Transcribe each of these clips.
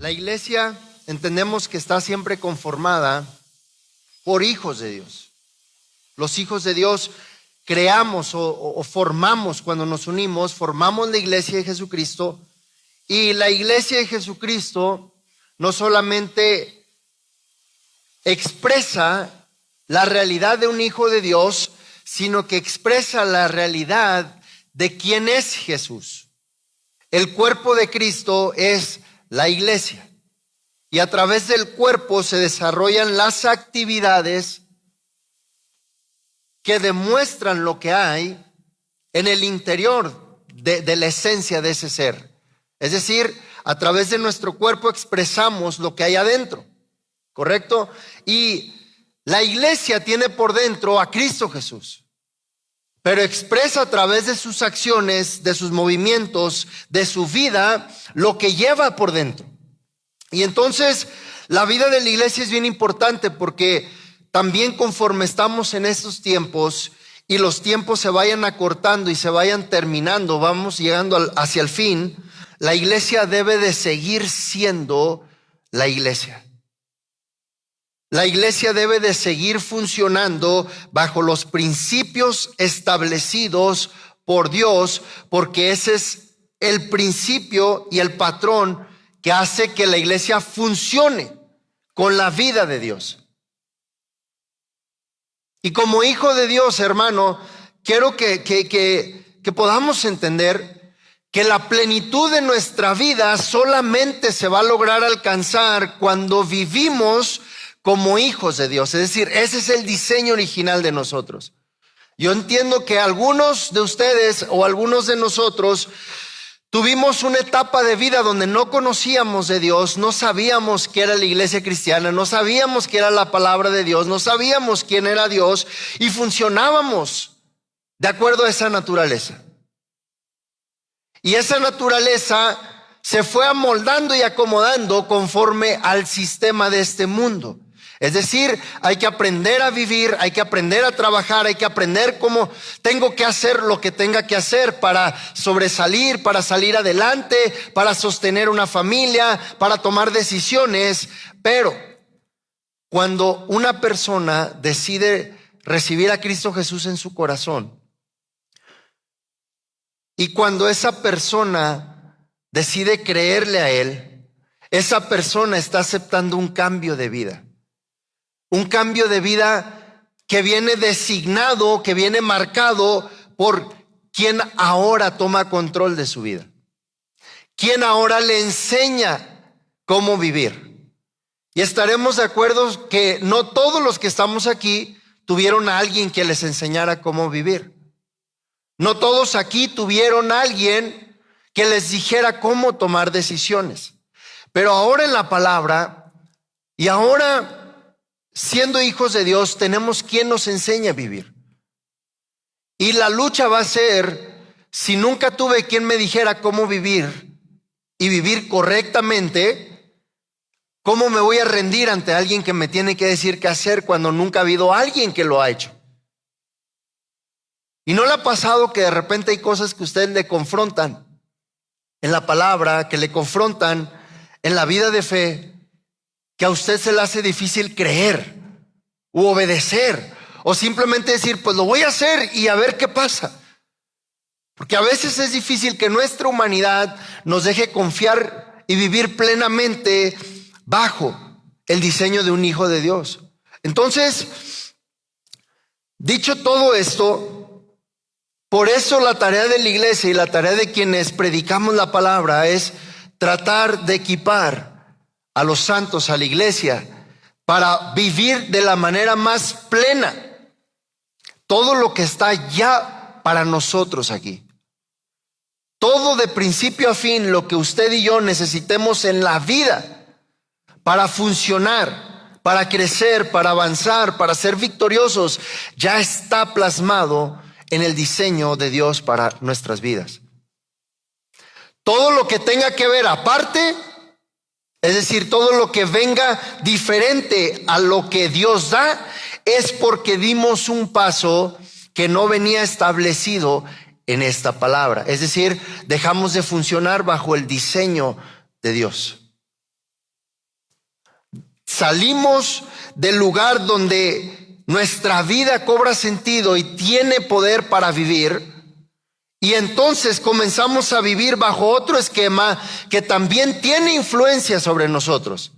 La iglesia entendemos que está siempre conformada por hijos de Dios. Los hijos de Dios creamos o formamos cuando nos unimos, formamos la iglesia de Jesucristo, y la iglesia de Jesucristo no solamente expresa la realidad de un hijo de Dios, sino que expresa la realidad de quién es Jesús. El cuerpo de Cristo es la iglesia, y a través del cuerpo se desarrollan las actividades que demuestran lo que hay en el interior de la esencia de ese ser. Es decir, a través de nuestro cuerpo expresamos lo que hay adentro, ¿correcto? Y la iglesia tiene por dentro a Cristo Jesús, pero expresa a través de sus acciones, de sus movimientos, de su vida, lo que lleva por dentro. Y entonces la vida de la iglesia es bien importante, porque también conforme estamos en estos tiempos y los tiempos se vayan acortando y se vayan terminando, vamos llegando hacia el fin, la iglesia debe de seguir siendo la iglesia. La iglesia debe de seguir funcionando bajo los principios establecidos por Dios, porque ese es el principio y el patrón que hace que la iglesia funcione con la vida de Dios. Y como hijo de Dios, hermano, quiero que podamos entender que la plenitud de nuestra vida solamente se va a lograr alcanzar cuando vivimos como hijos de Dios. Es decir, ese es el diseño original de nosotros. Yo entiendo que algunos de ustedes o algunos de nosotros tuvimos una etapa de vida donde no conocíamos de Dios, no sabíamos qué era la iglesia cristiana, no sabíamos qué era la palabra de Dios, no sabíamos quién era Dios, y funcionábamos de acuerdo a esa naturaleza. Y esa naturaleza se fue amoldando y acomodando conforme al sistema de este mundo. Es decir, hay que aprender a vivir, hay que aprender a trabajar, hay que aprender cómo tengo que hacer lo que tenga que hacer para sobresalir, para salir adelante, para sostener una familia, para tomar decisiones. Pero cuando una persona decide recibir a Cristo Jesús en su corazón, y cuando esa persona decide creerle a Él, esa persona está aceptando un cambio de vida. Un cambio de vida que viene designado, que viene marcado por quien ahora toma control de su vida. Quien ahora le enseña cómo vivir. Y estaremos de acuerdo que no todos los que estamos aquí tuvieron a alguien que les enseñara cómo vivir. No todos aquí tuvieron a alguien que les dijera cómo tomar decisiones. Pero ahora en la palabra, y ahora siendo hijos de Dios, tenemos quien nos enseña a vivir. Y la lucha va a ser, si nunca tuve quien me dijera cómo vivir y vivir correctamente, ¿cómo me voy a rendir ante alguien que me tiene que decir qué hacer cuando nunca ha habido alguien que lo ha hecho? ¿Y no le ha pasado que de repente hay cosas que ustedes le confrontan en la palabra, que le confrontan en la vida de fe, que a usted se le hace difícil creer u obedecer, o simplemente decir, pues lo voy a hacer y a ver qué pasa? Porque a veces es difícil que nuestra humanidad nos deje confiar y vivir plenamente bajo el diseño de un hijo de Dios. Entonces, dicho todo esto, por eso la tarea de la iglesia y la tarea de quienes predicamos la palabra es tratar de equipar a los santos, a la iglesia, para vivir de la manera más plena todo lo que está ya para nosotros aquí. Todo de principio a fin, lo que usted y yo necesitemos en la vida para funcionar, para crecer, para avanzar, para ser victoriosos, ya está plasmado en el diseño de Dios para nuestras vidas. Todo lo que tenga que ver aparte, es decir, todo lo que venga diferente a lo que Dios da, es porque dimos un paso que no venía establecido en esta palabra. Es decir, dejamos de funcionar bajo el diseño de Dios. salimos del lugar donde nuestra vida cobra sentido y tiene poder para vivir, y entonces comenzamos a vivir bajo otro esquema que también tiene influencia sobre nosotros.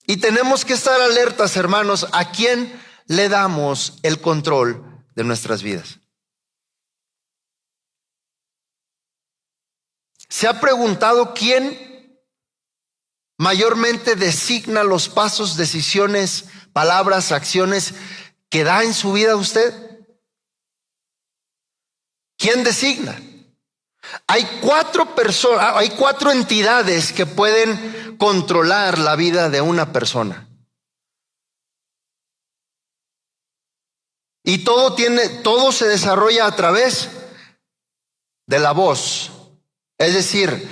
Y tenemos que estar alertas, hermanos, a quién le damos el control de nuestras vidas. ¿Se ha preguntado quién mayormente designa los pasos, decisiones, palabras, acciones que da en su vida usted? ¿Quién designa? Hay cuatro entidades que pueden controlar la vida de una persona. Y todo se desarrolla a través de la voz. Es decir,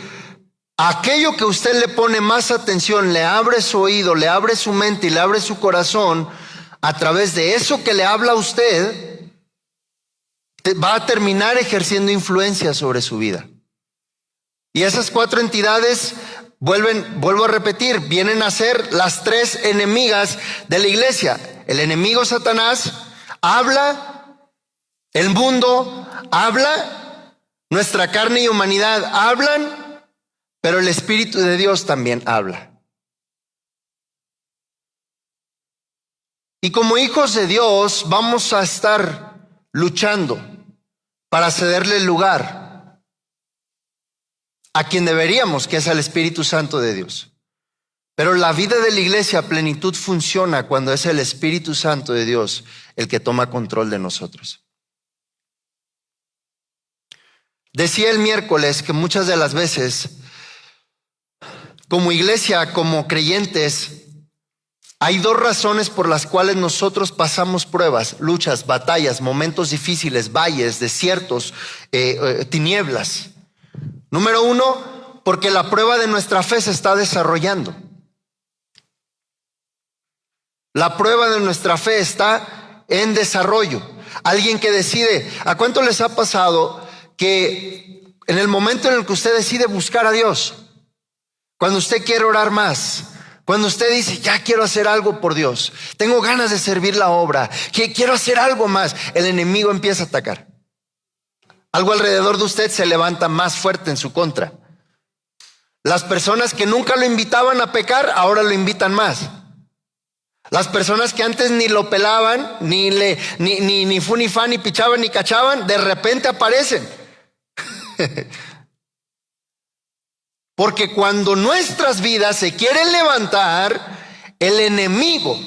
aquello que usted le pone más atención, le abre su oído, le abre su mente y le abre su corazón, a través de eso que le habla a usted, va a terminar ejerciendo influencia sobre su vida. Y esas cuatro entidades, vuelvo a repetir, vienen a ser las tres enemigas de la iglesia. El enemigo Satanás habla, el mundo habla, nuestra carne y humanidad hablan, pero el Espíritu de Dios también habla. Y como hijos de Dios vamos a estar luchando para cederle el lugar a quien deberíamos, que es al Espíritu Santo de Dios. Pero la vida de la iglesia a plenitud funciona cuando es el Espíritu Santo de Dios el que toma control de nosotros. Decía el miércoles que muchas de las veces, como iglesia, como creyentes, hay dos razones por las cuales nosotros pasamos pruebas, luchas, batallas, momentos difíciles, valles, desiertos, tinieblas. Número uno, porque la prueba de nuestra fe se está desarrollando. La prueba de nuestra fe está en desarrollo. Alguien que decide, ¿a cuánto les ha pasado que en el momento en el que usted decide buscar a Dios, cuando usted quiere orar más, cuando usted dice, ya quiero hacer algo por Dios, tengo ganas de servir la obra, que quiero hacer algo más, el enemigo empieza a atacar? Algo alrededor de usted se levanta más fuerte en su contra. Las personas que nunca lo invitaban a pecar, ahora lo invitan más. Las personas que antes ni lo pelaban, ni fu ni fa, ni pichaban, ni cachaban, de repente aparecen. Porque cuando nuestras vidas se quieren levantar, el enemigo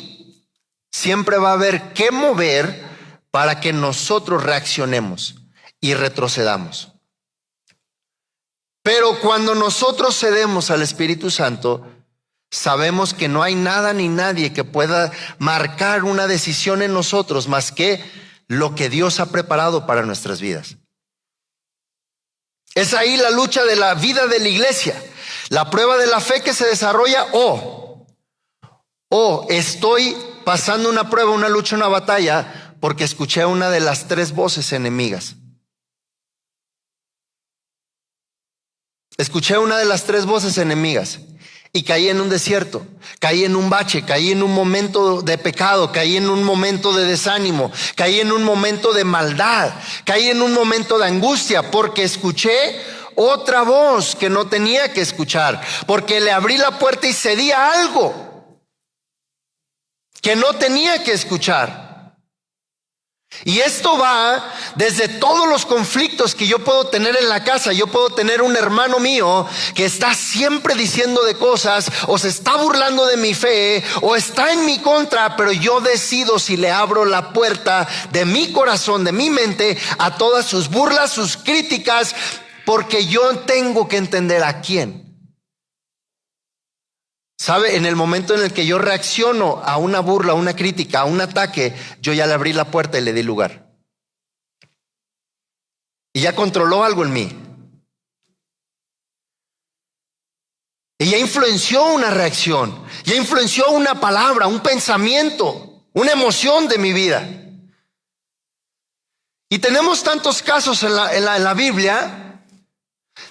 siempre va a haber que mover para que nosotros reaccionemos y retrocedamos. Pero cuando nosotros cedemos al Espíritu Santo, sabemos que no hay nada ni nadie que pueda marcar una decisión en nosotros más que lo que Dios ha preparado para nuestras vidas. Es ahí la lucha de la vida de la iglesia, la prueba de la fe que se desarrolla, o estoy pasando una prueba, una lucha, una batalla, porque escuché una de las tres voces enemigas. Escuché una de las tres voces enemigas y caí en un desierto, caí en un bache, caí en un momento de pecado, caí en un momento de desánimo, caí en un momento de maldad, caí en un momento de angustia, porque escuché otra voz que no tenía que escuchar, porque le abrí la puerta y cedí a algo que no tenía que escuchar. Y esto va desde todos los conflictos que yo puedo tener en la casa. Yo puedo tener un hermano mío que está siempre diciendo de cosas, o se está burlando de mi fe, o está en mi contra, pero yo decido si le abro la puerta de mi corazón, de mi mente, a todas sus burlas, sus críticas, porque yo tengo que entender a quién. ¿Sabe? En el momento en el que yo reacciono a una burla, a una crítica, a un ataque, yo ya le abrí la puerta y le di lugar. Y ya controló algo en mí. Y ya influenció una reacción, ya influenció una palabra, un pensamiento, una emoción de mi vida. Y tenemos tantos casos en la Biblia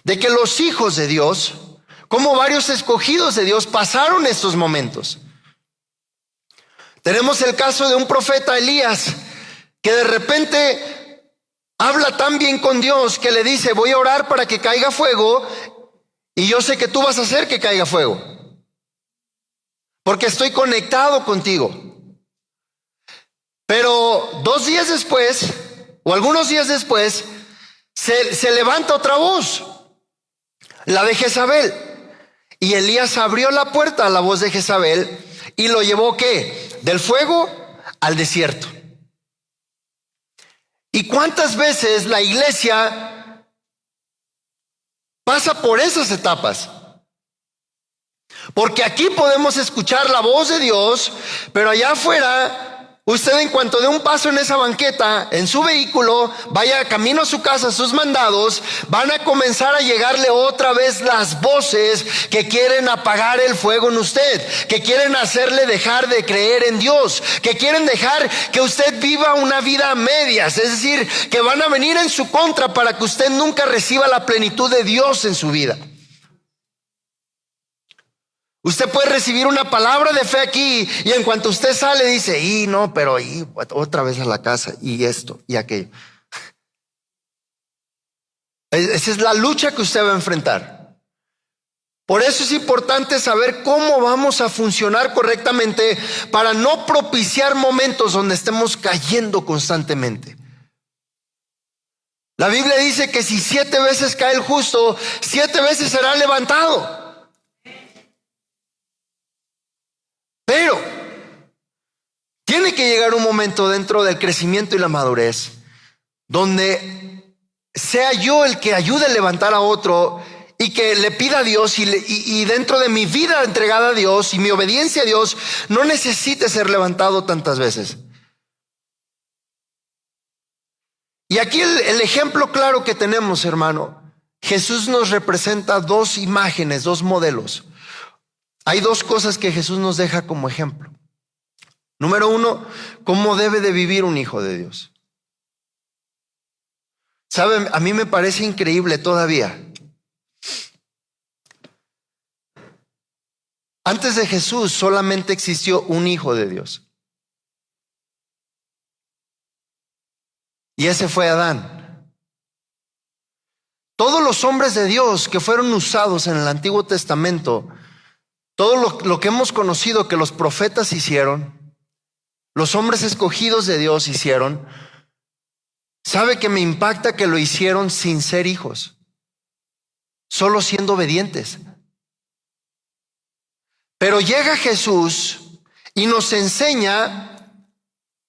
de que los hijos de Dios, cómo varios escogidos de Dios pasaron estos momentos. Tenemos el caso de un profeta, Elías, que de repente habla tan bien con Dios que le dice: voy a orar para que caiga fuego, y yo sé que tú vas a hacer que caiga fuego, porque estoy conectado contigo. Pero 2 días después, o algunos días después, se levanta otra voz, la de Jezabel. Y Elías abrió la puerta a la voz de Jezabel y lo llevó, ¿qué? Del fuego al desierto. ¿Y cuántas veces la iglesia pasa por esas etapas? Porque aquí podemos escuchar la voz de Dios, pero allá afuera, usted en cuanto dé un paso en esa banqueta, en su vehículo, vaya camino a su casa, a sus mandados, van a comenzar a llegarle otra vez las voces que quieren apagar el fuego en usted, que quieren hacerle dejar de creer en Dios, que quieren dejar que usted viva una vida a medias, es decir, que van a venir en su contra para que usted nunca reciba la plenitud de Dios en su vida. Usted puede recibir una palabra de fe aquí y en cuanto usted sale dice: y no, pero y otra vez a la casa y esto y aquello. Esa es la lucha que usted va a enfrentar. Por eso es importante saber cómo vamos a funcionar correctamente para no propiciar momentos donde estemos cayendo constantemente. La Biblia dice que si 7 veces cae el justo, 7 veces será levantado. Pero tiene que llegar un momento dentro del crecimiento y la madurez donde sea yo el que ayude a levantar a otro y que le pida a Dios y dentro de mi vida entregada a Dios y mi obediencia a Dios no necesite ser levantado tantas veces. Y aquí el ejemplo claro que tenemos, hermano, Jesús nos representa 2 imágenes, 2 modelos. Hay 2 cosas que Jesús nos deja como ejemplo. Número 1, cómo debe de vivir un hijo de Dios. ¿Saben? A mí me parece increíble todavía. Antes de Jesús solamente existió un hijo de Dios. Y ese fue Adán. Todos los hombres de Dios que fueron usados en el Antiguo Testamento, todo lo que hemos conocido que los profetas hicieron, los hombres escogidos de Dios hicieron, sabe que me impacta que lo hicieron sin ser hijos, solo siendo obedientes. Pero llega Jesús y nos enseña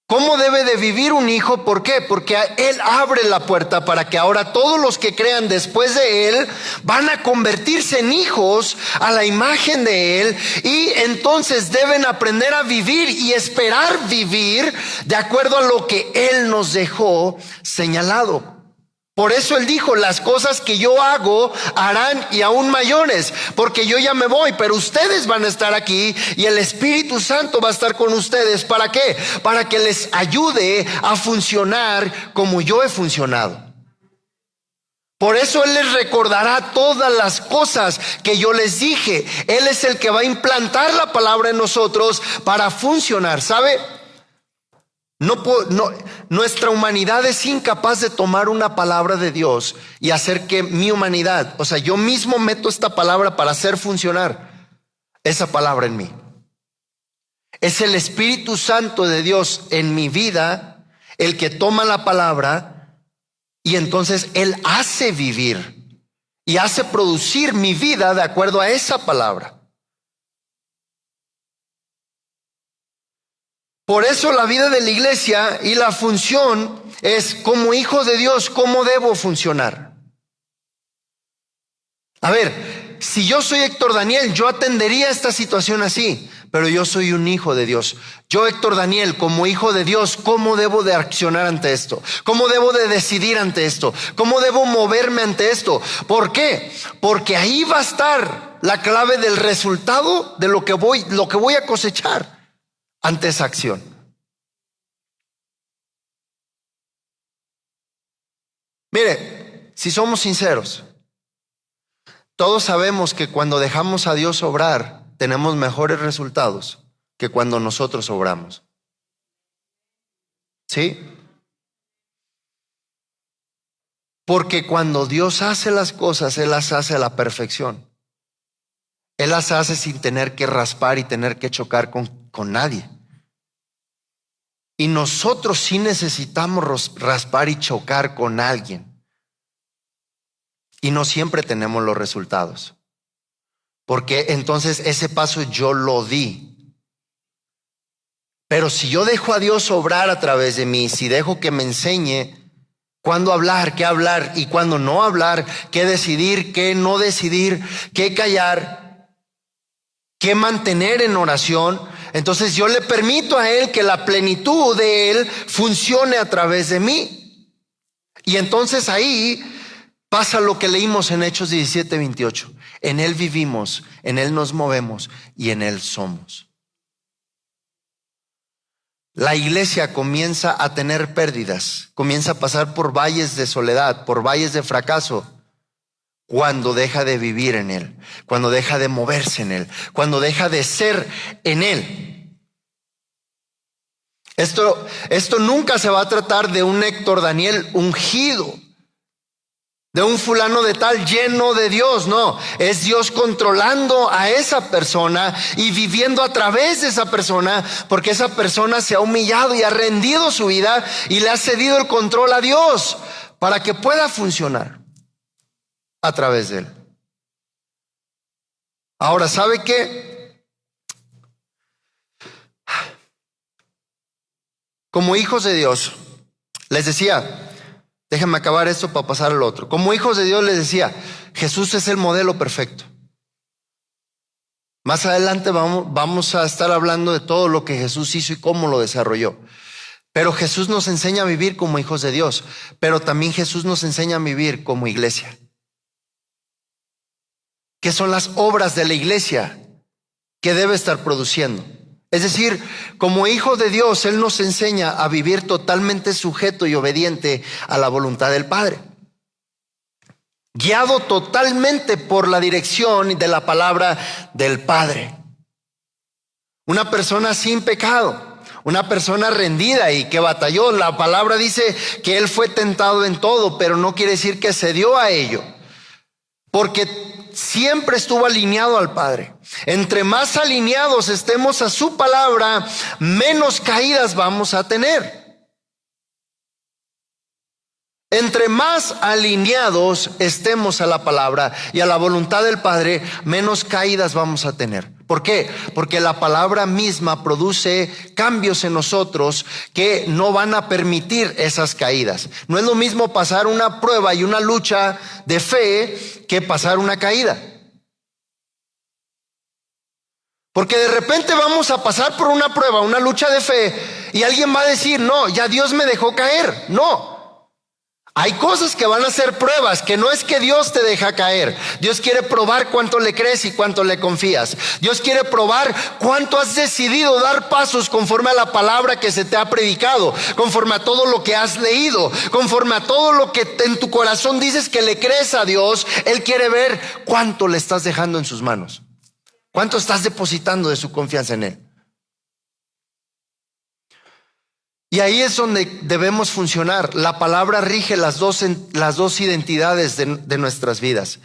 cómo debe de vivir un hijo. ¿Por qué? Porque Él abre la puerta para que ahora todos los que crean después de Él van a convertirse en hijos a la imagen de Él, y entonces deben aprender a vivir y esperar vivir de acuerdo a lo que Él nos dejó señalado. Por eso Él dijo: las cosas que yo hago harán y aún mayores, porque yo ya me voy, pero ustedes van a estar aquí y el Espíritu Santo va a estar con ustedes. ¿Para qué? Para que les ayude a funcionar como yo he funcionado. Por eso Él les recordará todas las cosas que yo les dije. Él es el que va a implantar la palabra en nosotros para funcionar. ¿Sabe? Nuestra humanidad es incapaz de tomar una palabra de Dios y hacer que mi humanidad, o sea, yo mismo meto esta palabra para hacer funcionar esa palabra en mí. Es el Espíritu Santo de Dios en mi vida el que toma la palabra y entonces Él hace vivir y hace producir mi vida de acuerdo a esa palabra. Por eso la vida de la iglesia y la función es: como hijo de Dios, ¿cómo debo funcionar? A ver, si yo soy Héctor Daniel, yo atendería esta situación así, pero yo soy un hijo de Dios. Yo, Héctor Daniel, como hijo de Dios, ¿cómo debo de accionar ante esto? ¿Cómo debo de decidir ante esto? ¿Cómo debo moverme ante esto? ¿Por qué? Porque ahí va a estar la clave del resultado de lo que voy a cosechar ante esa acción. Mire, si somos sinceros, Todos sabemos que cuando dejamos a Dios obrar, tenemos mejores resultados que cuando nosotros obramos. ¿Sí? Porque cuando Dios hace las cosas, Él las hace a la perfección. Él las hace sin tener que raspar y tener que chocar con nadie. Y nosotros sí necesitamos raspar y chocar con alguien. Y no siempre tenemos los resultados. Porque entonces ese paso yo lo di. Pero si yo dejo a Dios obrar a través de mí, si dejo que me enseñe cuándo hablar, qué hablar y cuándo no hablar, qué decidir, qué no decidir, qué callar, qué mantener en oración, entonces yo le permito a Él que la plenitud de Él funcione a través de mí. Y entonces ahí pasa lo que leímos en Hechos 17:28. En Él vivimos, en Él nos movemos y en Él somos. La iglesia comienza a tener pérdidas, comienza a pasar por valles de soledad, por valles de fracaso, cuando deja de vivir en Él, cuando deja de moverse en Él, cuando deja de ser en Él. Esto nunca se va a tratar de un Héctor Daniel ungido, de un fulano de tal lleno de Dios. No, es Dios controlando a esa persona y viviendo a través de esa persona, porque esa persona se ha humillado y ha rendido su vida y le ha cedido el control a Dios para que pueda funcionar a través de Él. Ahora, ¿sabe qué? Como hijos de Dios, les decía, déjenme acabar esto para pasar al otro. Como hijos de Dios les decía, Jesús es el modelo perfecto. Más adelante vamos a estar hablando de todo lo que Jesús hizo y cómo lo desarrolló. Pero Jesús nos enseña a vivir como hijos de Dios, pero también Jesús nos enseña a vivir como iglesia. ¿Qué son las obras de la iglesia que debe estar produciendo? Es decir, como hijo de Dios, Él nos enseña a vivir totalmente sujeto y obediente a la voluntad del Padre. Guiado totalmente por la dirección de la palabra del Padre. Una persona sin pecado, una persona rendida y que batalló. La palabra dice que Él fue tentado en todo, pero no quiere decir que cedió a ello. Porque siempre estuvo alineado al Padre. Entre más alineados estemos a su palabra, menos caídas vamos a tener. Entre más alineados estemos a la palabra y a la voluntad del Padre, menos caídas vamos a tener. ¿Por qué? Porque la palabra misma produce cambios en nosotros que no van a permitir esas caídas. No es lo mismo pasar una prueba y una lucha de fe que pasar una caída. Porque de repente vamos a pasar por una prueba, una lucha de fe, y alguien va a decir, no, ya Dios me dejó caer. No. Hay cosas que van a ser pruebas, que no es que Dios te deja caer. Dios quiere probar cuánto le crees y cuánto le confías. Dios quiere probar cuánto has decidido dar pasos conforme a la palabra que se te ha predicado, conforme a todo lo que has leído, conforme a todo lo que en tu corazón dices que le crees a Dios. Él quiere ver cuánto le estás dejando en sus manos, cuánto estás depositando de su confianza en Él. Y ahí es donde debemos funcionar. La palabra rige las dos identidades de nuestras vidas.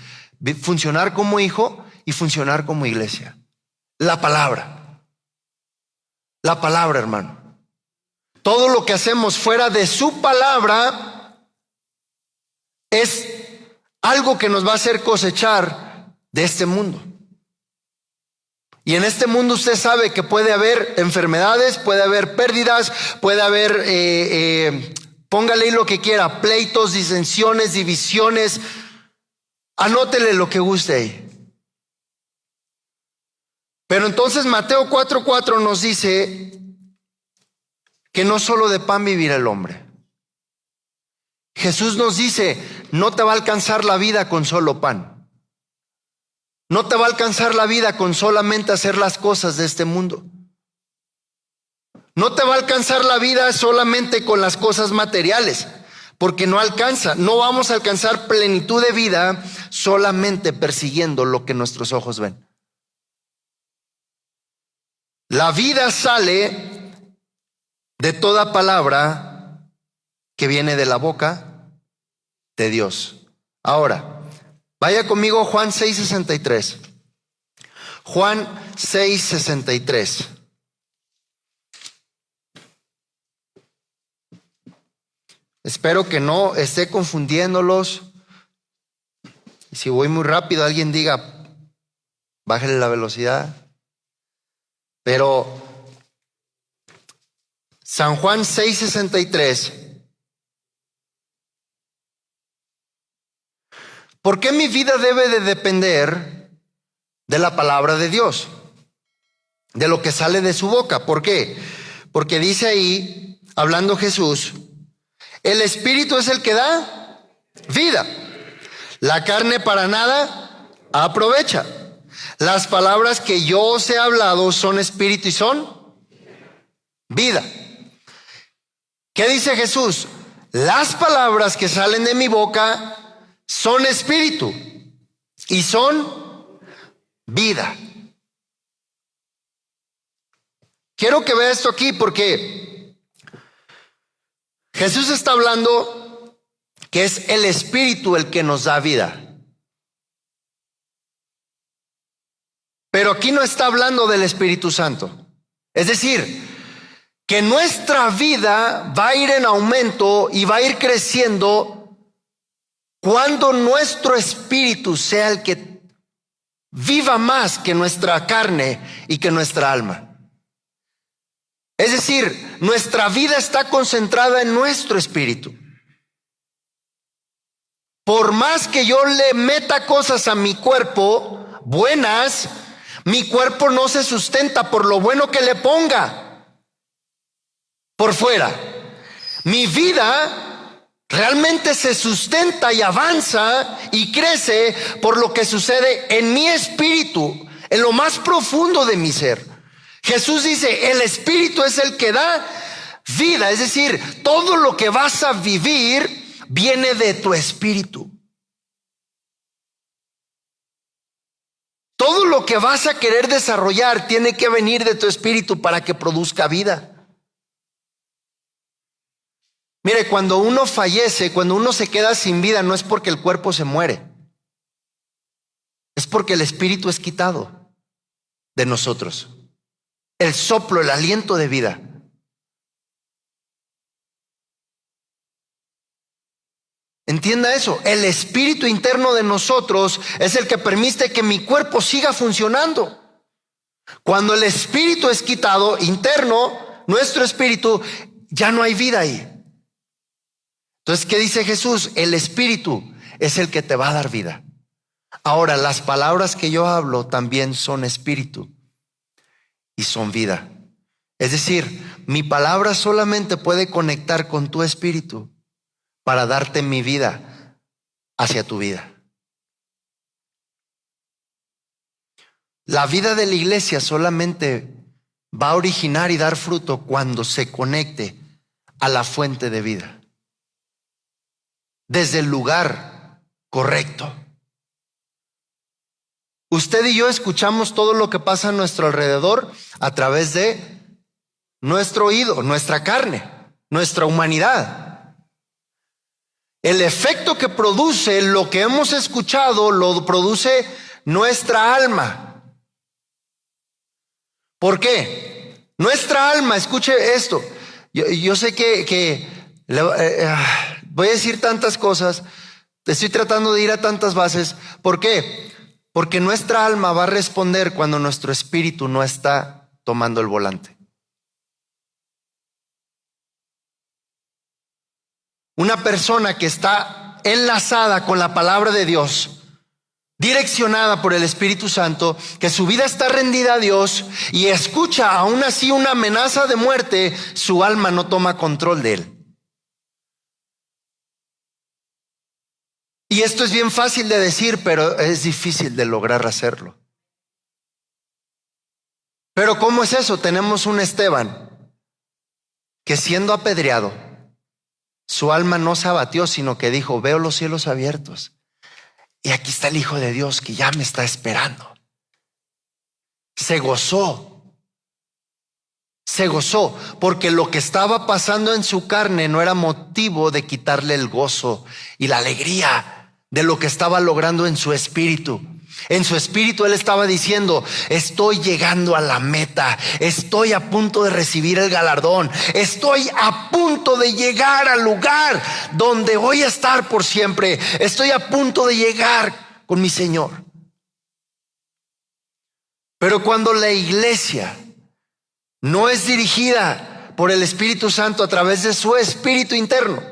Funcionar como hijo y funcionar como iglesia. La palabra, hermano. Todo lo que hacemos fuera de su palabra es algo que nos va a hacer cosechar de este mundo. Y en este mundo usted sabe que puede haber enfermedades, puede haber pérdidas, puede haber, póngale ahí lo que quiera, pleitos, disensiones, divisiones. Anótele lo que guste ahí. Pero entonces Mateo 4:4 nos dice que no solo de pan vivirá el hombre. Jesús nos dice, no te va a alcanzar la vida con solo pan. No te va a alcanzar la vida con solamente hacer las cosas de este mundo. No te va a alcanzar la vida solamente con las cosas materiales. porque no vamos a alcanzar plenitud de vida solamente persiguiendo lo que nuestros ojos ven. La vida sale de toda palabra que viene de la boca de Dios. Ahora, vaya conmigo a Juan 6:63. Juan 6:63. Espero que no esté confundiéndolos. Y si voy muy rápido, alguien diga, bájale la velocidad. Pero San Juan 6:63. ¿Por qué mi vida debe de depender de la palabra de Dios? De lo que sale de su boca. ¿Por qué? Porque dice ahí, hablando Jesús, el Espíritu es el que da vida. La carne para nada aprovecha. Las palabras que yo os he hablado son espíritu y son vida. ¿Qué dice Jesús? Las palabras que salen de mi boca son espíritu y son vida. Quiero que vea esto aquí porque Jesús está hablando que es el Espíritu el que nos da vida. Pero aquí no está hablando del Espíritu Santo. Es decir, que nuestra vida va a ir en aumento y va a ir creciendo cuando nuestro espíritu sea el que viva más que nuestra carne y que nuestra alma. Es decir, nuestra vida está concentrada en nuestro espíritu. Por más que yo le meta cosas a mi cuerpo buenas, mi cuerpo no se sustenta por lo bueno que le ponga por fuera. Mi vida realmente se sustenta y avanza y crece por lo que sucede en mi espíritu, en lo más profundo de mi ser. Jesús dice, el Espíritu es el que da vida, es decir, todo lo que vas a vivir viene de tu espíritu. Todo lo que vas a querer desarrollar tiene que venir de tu espíritu para que produzca vida. Mire, cuando uno fallece, cuando uno se queda sin vida, no es porque el cuerpo se muere. Es porque el espíritu es quitado de nosotros. El soplo, el aliento de vida. Entienda eso, el espíritu interno de nosotros es el que permite que mi cuerpo siga funcionando. Cuando el espíritu es quitado, interno, nuestro espíritu, ya no hay vida ahí. Entonces, ¿qué dice Jesús? El espíritu es el que te va a dar vida. Ahora, las palabras que yo hablo también son espíritu y son vida. Es decir, mi palabra solamente puede conectar con tu espíritu para darte mi vida hacia tu vida. La vida de la iglesia solamente va a originar y dar fruto cuando se conecte a la fuente de vida. Desde el lugar correcto. Usted y yo escuchamos todo lo que pasa a nuestro alrededor a través de nuestro oído, nuestra carne, nuestra humanidad. El efecto que produce lo que hemos escuchado lo produce nuestra alma. ¿Por qué? Nuestra alma, escuche esto. Yo sé que voy a decir tantas cosas, estoy tratando de ir a tantas bases. ¿Por qué? Porque nuestra alma va a responder cuando nuestro espíritu no está tomando el volante. Una persona que está enlazada con la palabra de Dios, direccionada por el Espíritu Santo, que su vida está rendida a Dios y escucha aún así una amenaza de muerte, su alma no toma control de él. Y esto es bien fácil de decir, pero es difícil de lograr hacerlo. Pero ¿cómo es eso? Tenemos un Esteban que siendo apedreado, su alma no se abatió, sino que dijo: veo los cielos abiertos y aquí está el Hijo de Dios que ya me está esperando. Se gozó porque lo que estaba pasando en su carne no era motivo de quitarle el gozo y la alegría de lo que estaba logrando en su espíritu. En su espíritu él estaba diciendo: estoy llegando a la meta, estoy a punto de recibir el galardón, estoy a punto de llegar al lugar donde voy a estar por siempre, estoy a punto de llegar con mi Señor. Pero cuando la iglesia no es dirigida por el Espíritu Santo a través de su espíritu interno,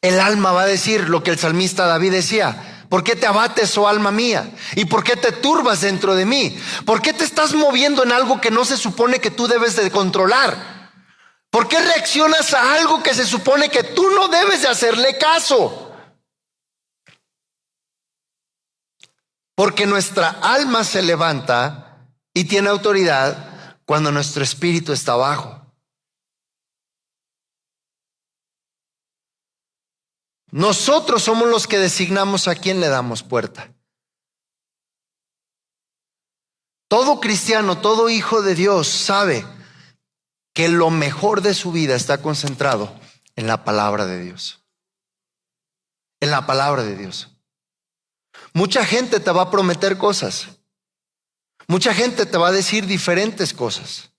el alma va a decir lo que el salmista David decía: ¿por qué te abates, oh alma mía? ¿Y por qué te turbas dentro de mí? ¿Por qué te estás moviendo en algo que no se supone que tú debes de controlar? ¿Por qué reaccionas a algo que se supone que tú no debes de hacerle caso? Porque nuestra alma se levanta y tiene autoridad cuando nuestro espíritu está abajo. Nosotros somos los que designamos a quién le damos puerta. Todo cristiano, todo hijo de Dios sabe que lo mejor de su vida está concentrado en la palabra de Dios. En la palabra de Dios. Mucha gente te va a prometer cosas. Mucha gente te va a decir diferentes cosas.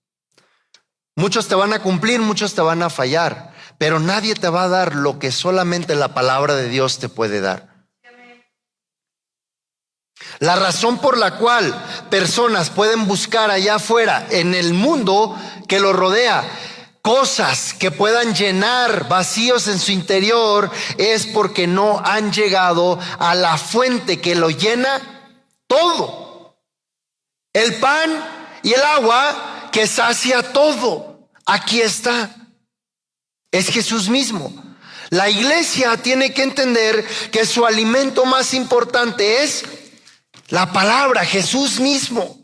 Muchos te van a cumplir, muchos te van a fallar. Pero nadie te va a dar lo que solamente la palabra de Dios te puede dar. La razón por la cual personas pueden buscar allá afuera en el mundo que los rodea cosas que puedan llenar vacíos en su interior es porque no han llegado a la fuente que lo llena todo. El pan y el agua que sacia todo. Aquí está. Es Jesús mismo. La iglesia tiene que entender que su alimento más importante es la palabra, Jesús mismo.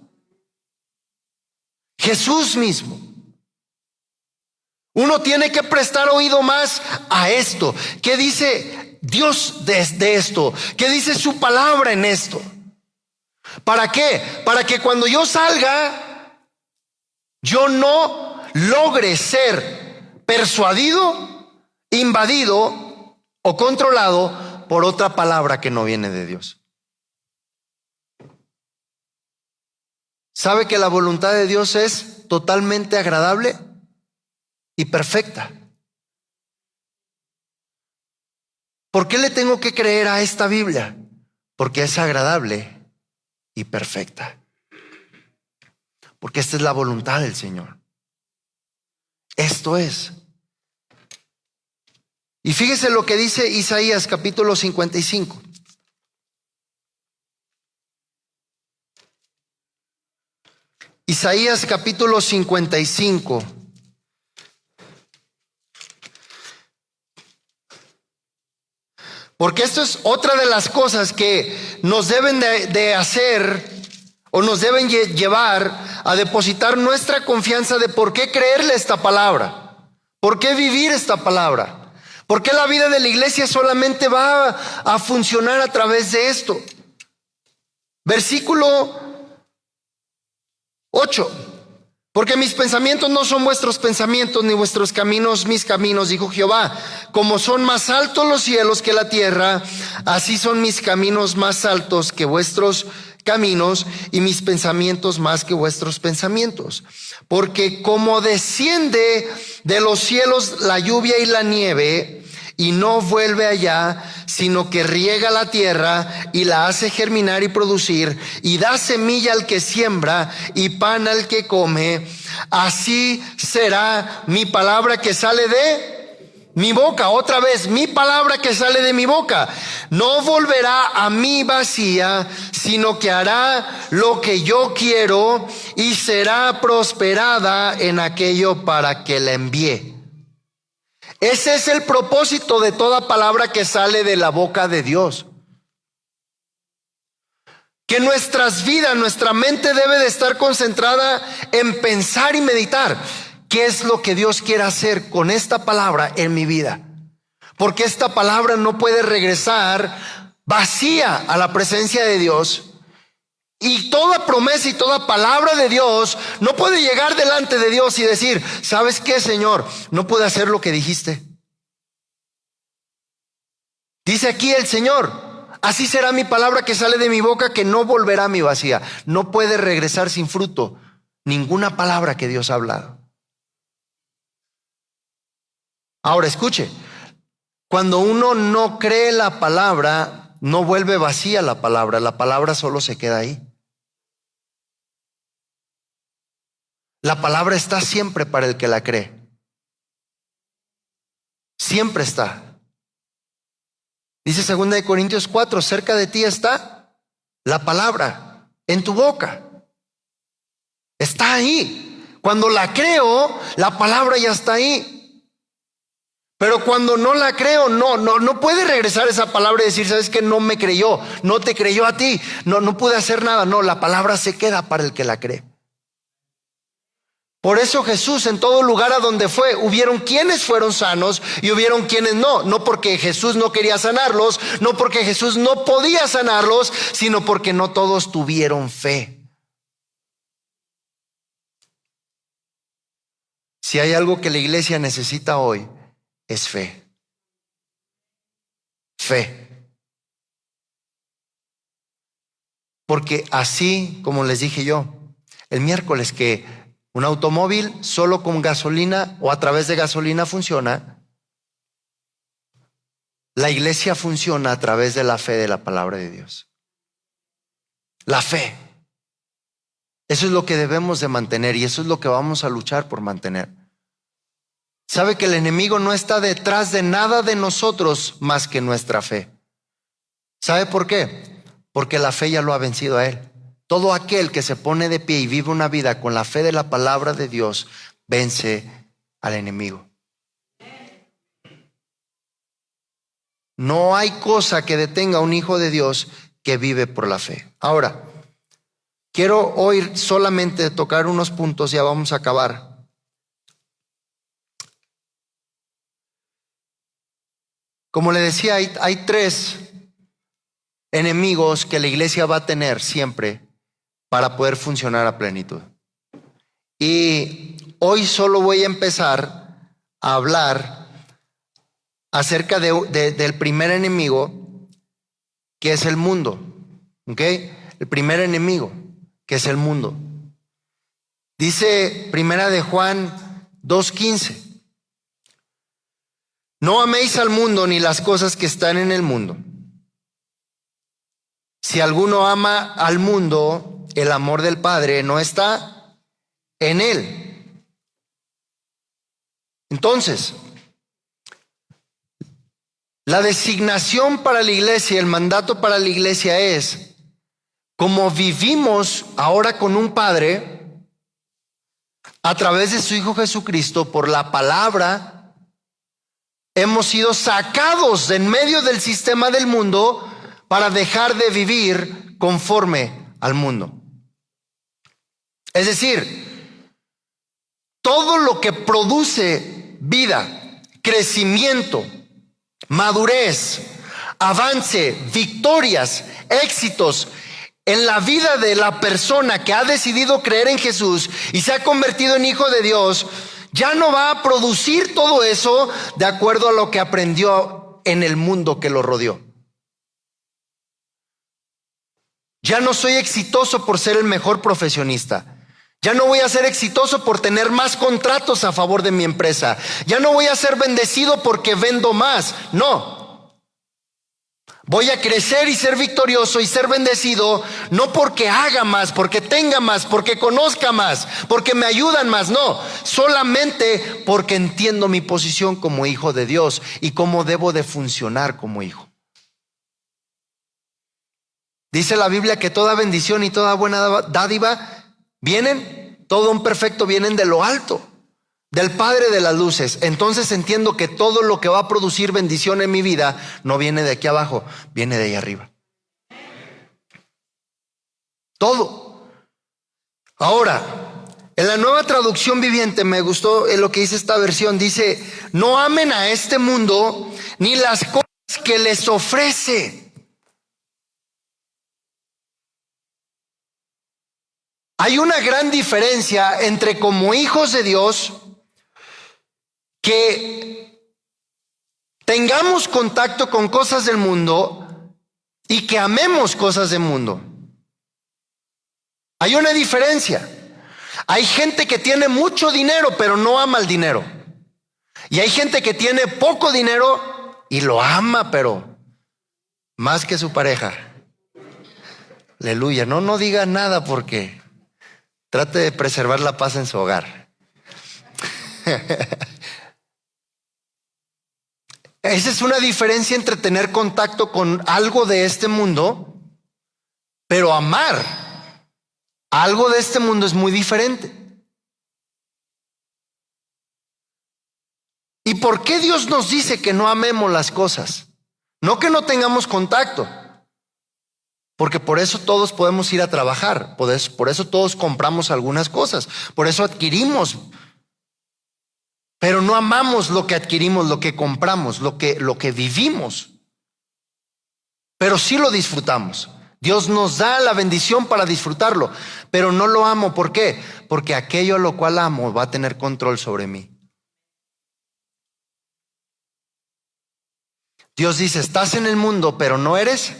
Jesús mismo. Uno tiene que prestar oído más a esto. ¿Qué dice Dios de esto? ¿Qué dice su palabra en esto? ¿Para qué? Para que cuando yo salga, yo no logre ser persuadido, invadido o controlado por otra palabra que no viene de Dios. ¿Sabe que la voluntad de Dios es totalmente agradable y perfecta? ¿Por qué le tengo que creer a esta Biblia? Porque es agradable y perfecta. Porque esta es la voluntad del Señor. Esto es. Y fíjese lo que dice Isaías capítulo 55. Isaías capítulo 55. Porque esto es otra de las cosas que nos deben de hacer o nos deben llevar a depositar nuestra confianza de por qué creerle esta palabra, por qué vivir esta palabra, por qué la vida de la iglesia solamente va a funcionar a través de esto. Versículo 8. Porque mis pensamientos no son vuestros pensamientos, ni vuestros caminos mis caminos, dijo Jehová. Como son más altos los cielos que la tierra, así son mis caminos más altos que vuestros caminos, y mis pensamientos más que vuestros pensamientos. Porque como desciende de los cielos la lluvia y la nieve, y no vuelve allá, sino que riega la tierra y la hace germinar y producir, y da semilla al que siembra y pan al que come, así será mi palabra que sale de mi boca. Otra vez, mi palabra que sale de mi boca no volverá a mí vacía, sino que hará lo que yo quiero y será prosperada en aquello para que la envíe. Ese es el propósito de toda palabra que sale de la boca de Dios. Que nuestras vidas, nuestra mente debe de estar concentrada en pensar y meditar qué es lo que Dios quiere hacer con esta palabra en mi vida. Porque esta palabra no puede regresar vacía a la presencia de Dios. Y toda promesa y toda palabra de Dios no puede llegar delante de Dios y decir, ¿sabes qué, Señor? No pude hacer lo que dijiste. Dice aquí el Señor, así será mi palabra que sale de mi boca, que no volverá a mi vacía. No puede regresar sin fruto ninguna palabra que Dios ha hablado. Ahora escuche, cuando uno no cree la palabra, no vuelve vacía la palabra solo se queda ahí. La palabra está siempre para el que la cree. Siempre está. Dice 2 Corintios 4, cerca de ti está la palabra, en tu boca. Está ahí. Cuando la creo, la palabra ya está ahí. Pero cuando no la creo, no puede regresar esa palabra y decir, ¿sabes qué? No me creyó, no te creyó a ti, no pude hacer nada. No, la palabra se queda para el que la cree. Por eso Jesús en todo lugar a donde fue, hubieron quienes fueron sanos y hubieron quienes no. No porque Jesús no quería sanarlos, no porque Jesús no podía sanarlos, sino porque no todos tuvieron fe. Si hay algo que la iglesia necesita hoy, es fe. Fe. Porque así como les dije yo, el miércoles que un automóvil solo con gasolina o a través de gasolina funciona, la iglesia funciona a través de la fe de la palabra de Dios. La fe. Eso es lo que debemos de mantener y eso es lo que vamos a luchar por mantener. Sabe que el enemigo no está detrás de nada de nosotros más que nuestra fe. ¿Sabe por qué? Porque la fe ya lo ha vencido a él. Todo aquel que se pone de pie y vive una vida con la fe de la palabra de Dios, vence al enemigo. No hay cosa que detenga a un hijo de Dios que vive por la fe. Ahora, quiero hoy solamente tocar unos puntos, ya vamos a acabar. Como le decía, hay 3 enemigos que la iglesia va a tener siempre para poder funcionar a plenitud. Y hoy solo voy a empezar a hablar acerca del primer enemigo, que es el mundo. ¿Ok? El primer enemigo, que es el mundo. Dice 1 de Juan 2:15. No améis al mundo ni las cosas que están en el mundo. Si alguno ama al mundo, el amor del Padre no está en él. Entonces, la designación para la iglesia, el mandato para la iglesia es, como vivimos ahora con un Padre, a través de su Hijo Jesucristo, por la palabra, hemos sido sacados de en medio del sistema del mundo para dejar de vivir conforme al mundo. Es decir, todo lo que produce vida, crecimiento, madurez, avance, victorias, éxitos en la vida de la persona que ha decidido creer en Jesús y se ha convertido en hijo de Dios, ya no va a producir todo eso de acuerdo a lo que aprendió en el mundo que lo rodeó. Ya no soy exitoso por ser el mejor profesionista. Ya no voy a ser exitoso por tener más contratos a favor de mi empresa. Ya no voy a ser bendecido porque vendo más. No. Voy a crecer y ser victorioso y ser bendecido no porque haga más, porque tenga más, porque conozca más, porque me ayudan más. No, solamente porque entiendo mi posición como hijo de Dios y cómo debo de funcionar como hijo. Dice la Biblia que toda bendición y toda buena dádiva vienen, todo un perfecto vienen de lo alto, del Padre de las luces. Entonces entiendo que todo lo que va a producir bendición en mi vida no viene de aquí abajo, viene de ahí arriba. Todo. Ahora, En la Nueva Traducción Viviente me gustó lo que dice esta versión. Dice, no amen a este mundo ni las cosas que les ofrece. Hay una gran diferencia entre como hijos de Dios que tengamos contacto con cosas del mundo y que amemos cosas del mundo. Hay una diferencia. Hay gente que tiene mucho dinero pero no ama el dinero. Y hay gente que tiene poco dinero y lo ama, pero más que su pareja. Aleluya. No diga nada porque trate de preservar la paz en su hogar. Esa es una diferencia entre tener contacto con algo de este mundo, pero amar algo de este mundo es muy diferente. ¿Y por qué Dios nos dice que no amemos las cosas? No que no tengamos contacto, porque por eso todos podemos ir a trabajar, por eso todos compramos algunas cosas, por eso adquirimos, pero no amamos lo que adquirimos, lo que compramos, lo que vivimos, pero sí lo disfrutamos. Dios nos da la bendición para disfrutarlo, pero no lo amo. ¿Por qué? Porque aquello a lo cual amo va a tener control sobre mí. Dios dice, estás en el mundo, pero no eres.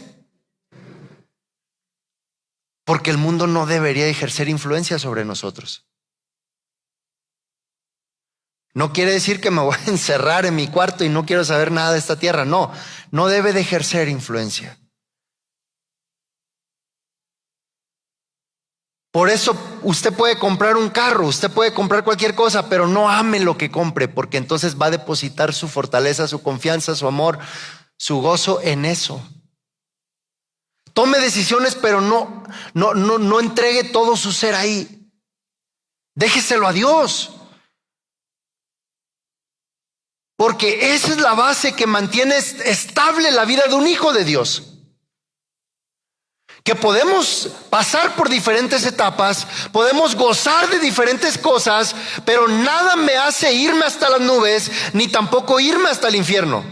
Porque el mundo no debería ejercer influencia sobre nosotros. No quiere decir que me voy a encerrar en mi cuarto y no quiero saber nada de esta tierra. No debe de ejercer influencia. Por eso usted puede comprar un carro, usted puede comprar cualquier cosa, pero no ame lo que compre, porque entonces va a depositar su fortaleza, su confianza, su amor, su gozo en eso. Tome decisiones, pero no entregue todo su ser ahí. Déjeselo a Dios. Porque esa es la base que mantiene estable la vida de un hijo de Dios. Que podemos pasar por diferentes etapas, podemos gozar de diferentes cosas, pero nada me hace irme hasta las nubes, ni tampoco irme hasta el infierno.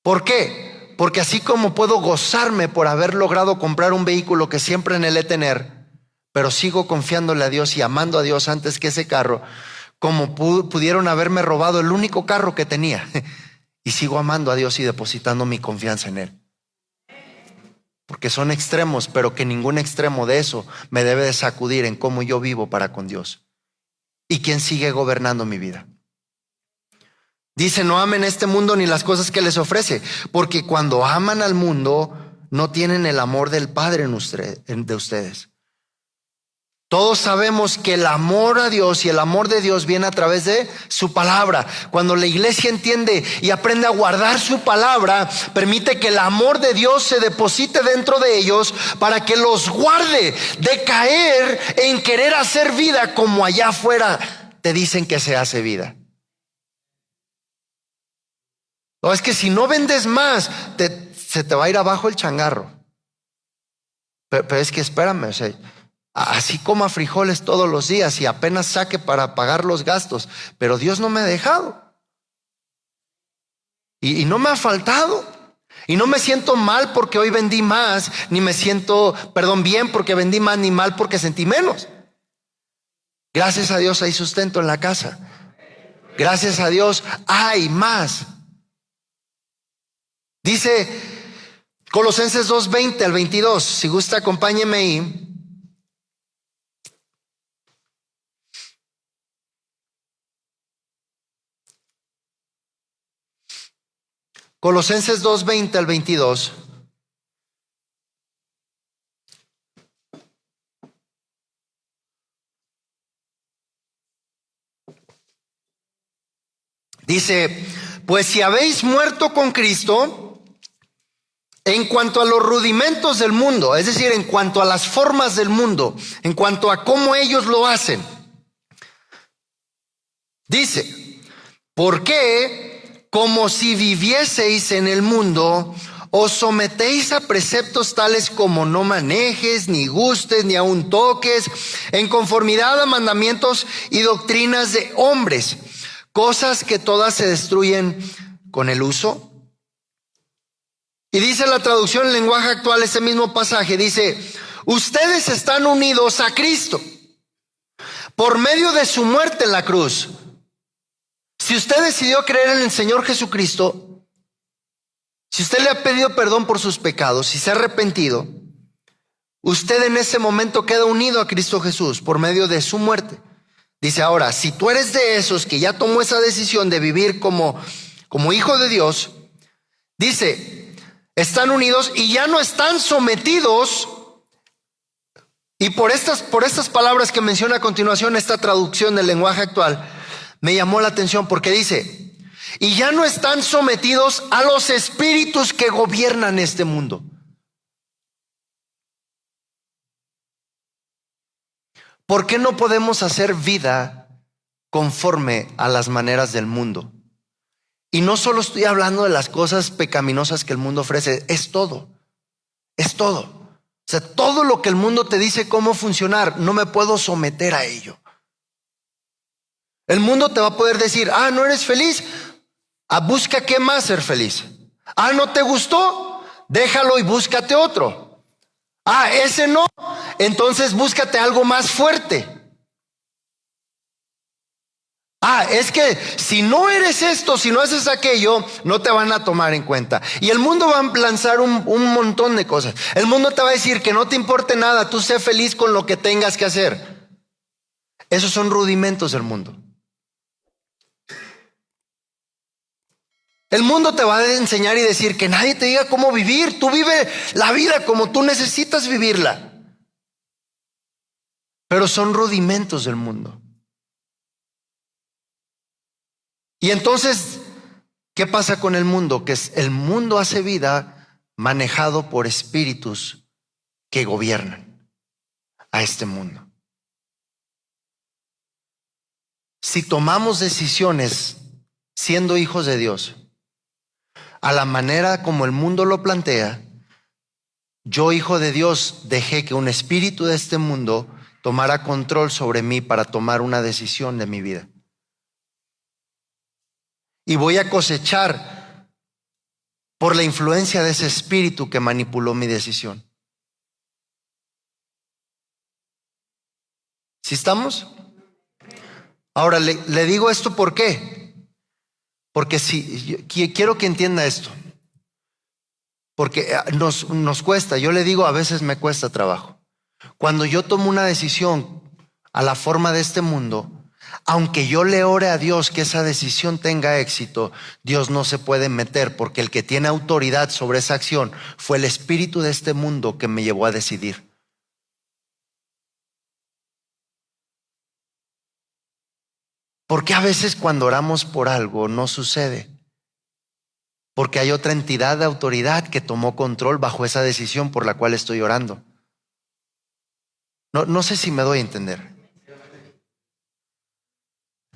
¿Por qué? Porque así como puedo gozarme por haber logrado comprar un vehículo que siempre anhelé tener, pero sigo confiándole a Dios y amando a Dios antes que ese carro, como pudieron haberme robado el único carro que tenía. Y sigo amando a Dios y depositando mi confianza en Él. Porque son extremos, pero que ningún extremo de eso me debe de sacudir en cómo yo vivo para con Dios. Y quién sigue gobernando mi vida. Dice, no amen este mundo ni las cosas que les ofrece. Porque cuando aman al mundo, no tienen el amor del Padre de ustedes. Todos sabemos que el amor a Dios y el amor de Dios viene a través de su palabra. Cuando la iglesia entiende y aprende a guardar su palabra, permite que el amor de Dios se deposite dentro de ellos para que los guarde de caer en querer hacer vida como allá afuera te dicen que se hace vida. No, es que si no vendes más, se te va a ir abajo el changarro. Pero es que espérame, o sea, así coma frijoles todos los días y apenas saque para pagar los gastos, pero Dios no me ha dejado y no me ha faltado y no me siento mal porque hoy vendí más, ni me siento, bien porque vendí más, ni mal porque sentí menos. Gracias a Dios hay sustento en la casa, gracias a Dios hay más. Dice Colosenses 2:20 al 22, si gusta acompáñeme ahí. Colosenses 2:20 al 22. Dice, pues si habéis muerto con Cristo en cuanto a los rudimentos del mundo, es decir, en cuanto a las formas del mundo, en cuanto a cómo ellos lo hacen. Dice, ¿por qué? Como si vivieseis en el mundo, os sometéis a preceptos tales como no manejes, ni gustes, ni aun toques, en conformidad a mandamientos y doctrinas de hombres, cosas que todas se destruyen con el uso. Y dice la traducción en lenguaje actual, ese mismo pasaje, dice, ustedes están unidos a Cristo por medio de su muerte en la cruz. Si usted decidió creer en el Señor Jesucristo, si usted le ha pedido perdón por sus pecados, si se ha arrepentido, usted en ese momento queda unido a Cristo Jesús por medio de su muerte. Dice ahora, si tú eres de esos que ya tomó esa decisión de vivir como hijo de Dios, dice, están unidos y ya no están sometidos. Y por estas palabras que menciona a continuación, esta traducción del lenguaje actual, me llamó la atención porque dice, y ya no están sometidos a los espíritus que gobiernan este mundo. ¿Por qué no podemos hacer vida conforme a las maneras del mundo? Y no solo estoy hablando de las cosas pecaminosas que el mundo ofrece, es todo, es todo. O sea, todo lo que el mundo te dice cómo funcionar, no me puedo someter a ello. El mundo te va a poder decir, no eres feliz, busca qué más ser feliz. No te gustó, déjalo y búscate otro. Ese no, entonces búscate algo más fuerte. Es que si no eres esto, si no haces aquello, no te van a tomar en cuenta. Y el mundo va a lanzar un montón de cosas. El mundo te va a decir que no te importe nada, tú sé feliz con lo que tengas que hacer. Esos son rudimentos del mundo. El mundo te va a enseñar y decir que nadie te diga cómo vivir. Tú vive la vida como tú necesitas vivirla. Pero son rudimentos del mundo. Y entonces, ¿qué pasa con el mundo? Que el mundo hace vida manejado por espíritus que gobiernan a este mundo. Si tomamos decisiones siendo hijos de Dios, a la manera como el mundo lo plantea, yo, hijo de Dios, dejé que un espíritu de este mundo tomara control sobre mí para tomar una decisión de mi vida. Y voy a cosechar por la influencia de ese espíritu que manipuló mi decisión. ¿Sí estamos? Ahora, le digo esto ¿por qué? Porque quiero que entienda esto. Porque nos cuesta, yo le digo, a veces me cuesta trabajo. Cuando yo tomo una decisión a la forma de este mundo, aunque yo le ore a Dios que esa decisión tenga éxito, Dios no se puede meter, porque el que tiene autoridad sobre esa acción fue el espíritu de este mundo que me llevó a decidir. ¿Por qué a veces cuando oramos por algo no sucede? Porque hay otra entidad de autoridad que tomó control bajo esa decisión por la cual estoy orando. No sé si me doy a entender.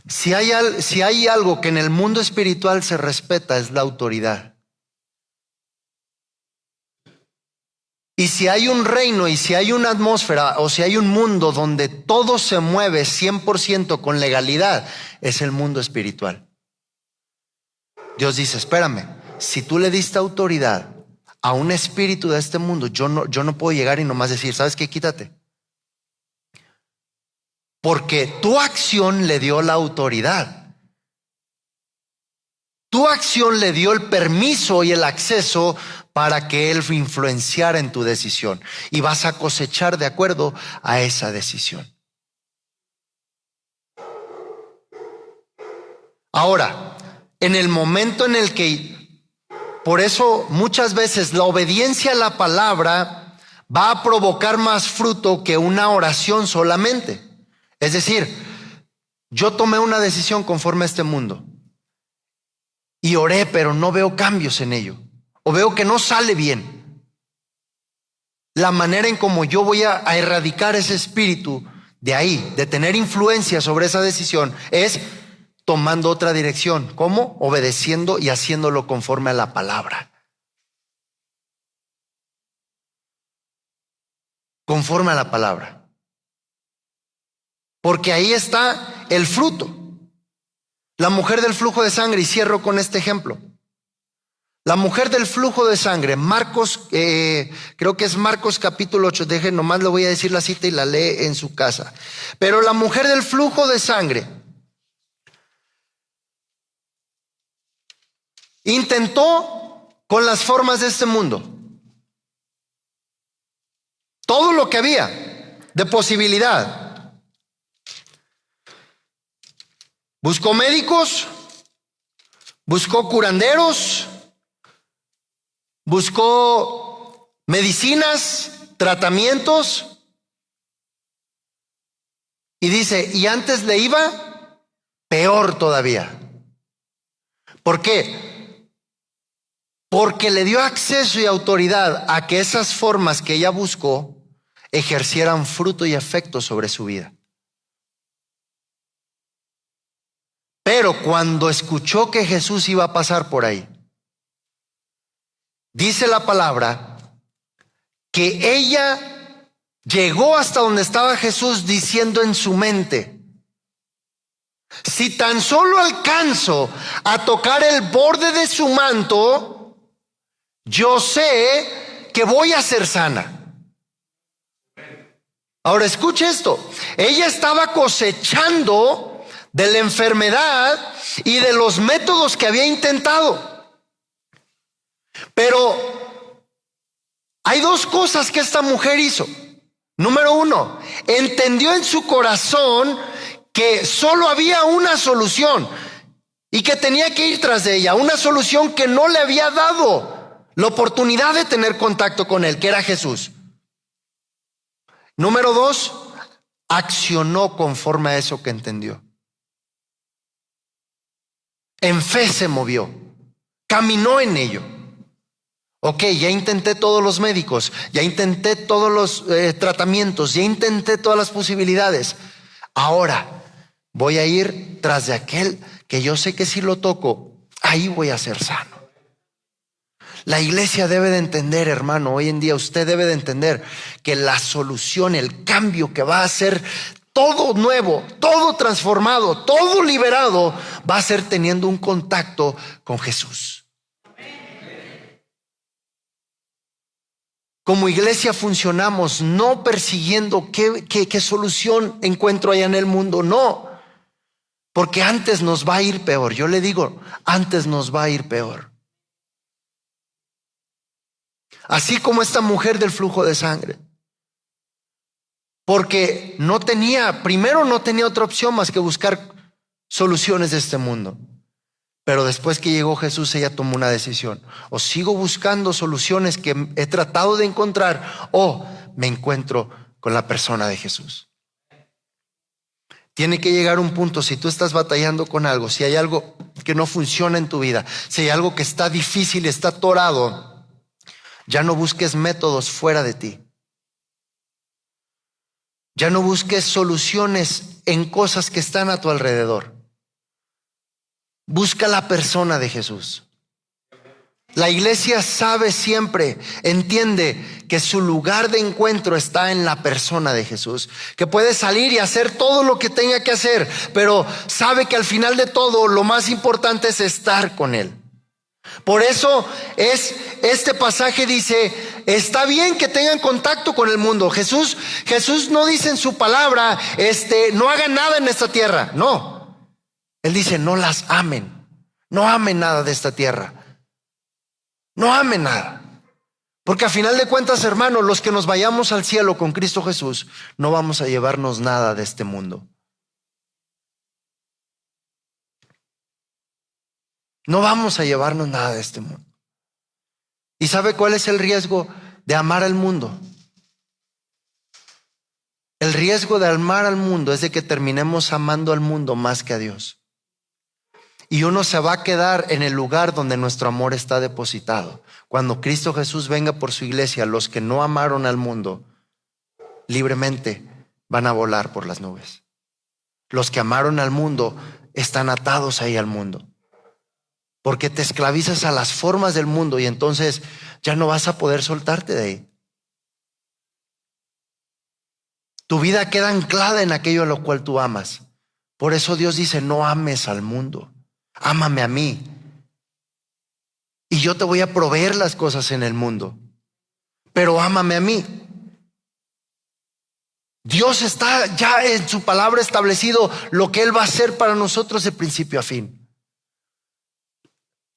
Si hay algo que en el mundo espiritual se respeta, es la autoridad. Y si hay un reino y si hay una atmósfera o si hay un mundo donde todo se mueve 100% con legalidad, es el mundo espiritual. Dios dice, espérame, si tú le diste autoridad a un espíritu de este mundo, yo no puedo llegar y nomás decir, ¿sabes qué? Quítate. Porque tu acción le dio la autoridad. Tu acción le dio el permiso y el acceso para que Él influenciara en tu decisión. Y vas a cosechar de acuerdo a esa decisión. Ahora, en el momento en el que, por eso muchas veces la obediencia a la palabra va a provocar más fruto que una oración solamente. Es decir, yo tomé una decisión conforme a este mundo y oré, pero no veo cambios en ello, o veo que no sale bien. La manera en cómo yo voy a erradicar ese espíritu de ahí, de tener influencia sobre esa decisión, es tomando otra dirección. ¿Cómo? Obedeciendo y haciéndolo conforme a la palabra. conforme a la palabra. Porque ahí está el fruto. La mujer del flujo de sangre, y cierro con este ejemplo. La mujer del flujo de sangre, Marcos, creo que es Marcos capítulo 8, dejen, nomás le voy a decir la cita y la lee en su casa. Pero la mujer del flujo de sangre intentó con las formas de este mundo todo lo que había de posibilidad. Buscó médicos, buscó curanderos, buscó medicinas, tratamientos, y dice, y antes le iba peor todavía. ¿Por qué? Porque le dio acceso y autoridad a que esas formas que ella buscó ejercieran fruto y efecto sobre su vida. Pero cuando escuchó que Jesús iba a pasar por ahí, dice la palabra que ella llegó hasta donde estaba Jesús diciendo en su mente, si tan solo alcanzo a tocar el borde de su manto, yo sé que voy a ser sana. Ahora escuche esto, ella estaba cosechando de la enfermedad y de los métodos que había intentado. Pero hay dos cosas que esta mujer hizo. Número uno, entendió en su corazón que solo había una solución y que tenía que ir tras de ella, una solución que no le había dado la oportunidad de tener contacto con él, que era Jesús. Número dos, accionó conforme a eso que entendió. En fe se movió, caminó en ello. Ok, ya intenté todos los médicos, ya intenté todos los tratamientos, ya intenté todas las posibilidades. Ahora voy a ir tras de aquel que yo sé que si lo toco, ahí voy a ser sano. La iglesia debe de entender, hermano, hoy en día usted debe de entender que la solución, el cambio que va a ser todo nuevo, todo transformado, todo liberado, va a ser teniendo un contacto con Jesús. Como iglesia funcionamos no persiguiendo qué solución encuentro allá en el mundo, no. Porque antes nos va a ir peor. Yo le digo, antes nos va a ir peor. Así como esta mujer del flujo de sangre. Porque primero no tenía otra opción más que buscar soluciones de este mundo. Pero después que llegó Jesús, ella tomó una decisión. O sigo buscando soluciones que he tratado de encontrar, o me encuentro con la persona de Jesús. Tiene que llegar un punto, si tú estás batallando con algo, si hay algo que no funciona en tu vida, si hay algo que está difícil, está atorado, ya no busques métodos fuera de ti. Ya no busques soluciones en cosas que están a tu alrededor. Busca la persona de Jesús. La iglesia sabe siempre, entiende que su lugar de encuentro está en la persona de Jesús, que puede salir y hacer todo lo que tenga que hacer, pero sabe que al final de todo lo más importante es estar con Él. Por eso este pasaje dice, está bien que tengan contacto con el mundo. Jesús no dice en su palabra, no hagan nada en esta tierra, no. Él dice, no las amen, no amen nada de esta tierra, no amen nada. Porque a final de cuentas, hermanos, los que nos vayamos al cielo con Cristo Jesús, no vamos a llevarnos nada de este mundo. No vamos a llevarnos nada de este mundo. ¿Y sabe cuál es el riesgo de amar al mundo? El riesgo de amar al mundo es de que terminemos amando al mundo más que a Dios. Y uno se va a quedar en el lugar donde nuestro amor está depositado. Cuando Cristo Jesús venga por su iglesia, los que no amaron al mundo libremente van a volar por las nubes. Los que amaron al mundo están atados ahí al mundo. Porque te esclavizas a las formas del mundo y entonces ya no vas a poder soltarte de ahí. Tu vida queda anclada en aquello a lo cual tú amas. Por eso Dios dice, no ames al mundo, ámame a mí. Y yo te voy a proveer las cosas en el mundo, pero ámame a mí. Dios está ya en su palabra establecido lo que Él va a hacer para nosotros de principio a fin.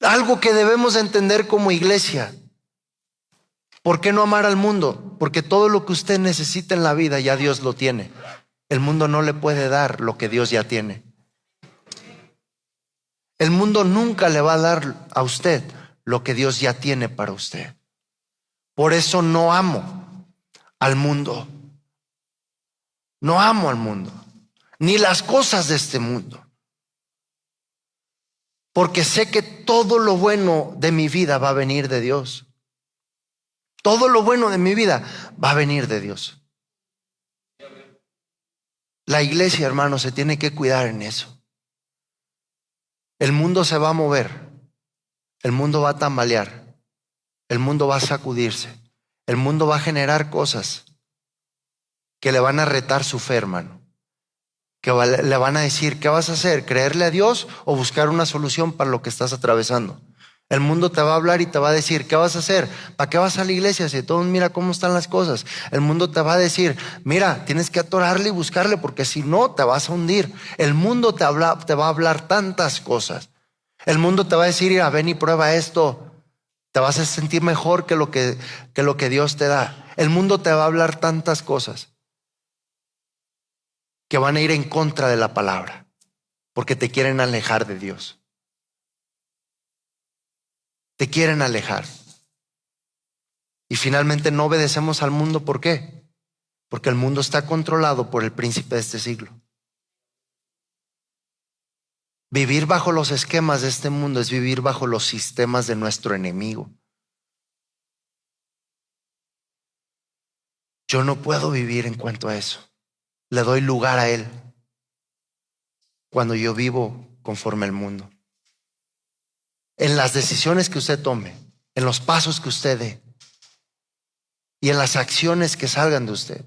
Algo que debemos entender como iglesia. ¿Por qué no amar al mundo? Porque todo lo que usted necesita en la vida ya Dios lo tiene. El mundo no le puede dar lo que Dios ya tiene. El mundo nunca le va a dar a usted lo que Dios ya tiene para usted. Por eso no amo al mundo. No amo al mundo, ni las cosas de este mundo. Porque sé que todo lo bueno de mi vida va a venir de Dios. Todo lo bueno de mi vida va a venir de Dios. La iglesia, hermano, se tiene que cuidar en eso. El mundo se va a mover, el mundo va a tambalear, el mundo va a sacudirse, el mundo va a generar cosas que le van a retar su fe, hermano. Que le van a decir, ¿qué vas a hacer? ¿Creerle a Dios o buscar una solución para lo que estás atravesando? El mundo te va a hablar y te va a decir, ¿qué vas a hacer? ¿Para qué vas a la iglesia si todos mira cómo están las cosas? El mundo te va a decir, mira, tienes que atorarle y buscarle porque si no te vas a hundir. El mundo te va a hablar tantas cosas. El mundo te va a decir, mira, ven y prueba esto. Te vas a sentir mejor que lo que Dios te da. El mundo te va a hablar tantas cosas que van a ir en contra de la palabra, porque te quieren alejar de Dios. Te quieren alejar. Y finalmente no obedecemos al mundo. ¿Por qué? Porque el mundo está controlado por el príncipe de este siglo. Vivir bajo los esquemas de este mundo es vivir bajo los sistemas de nuestro enemigo. Yo no puedo vivir en cuanto a eso. Le doy lugar a él cuando yo vivo conforme al mundo. En las decisiones que usted tome, en los pasos que usted dé y en las acciones que salgan de usted.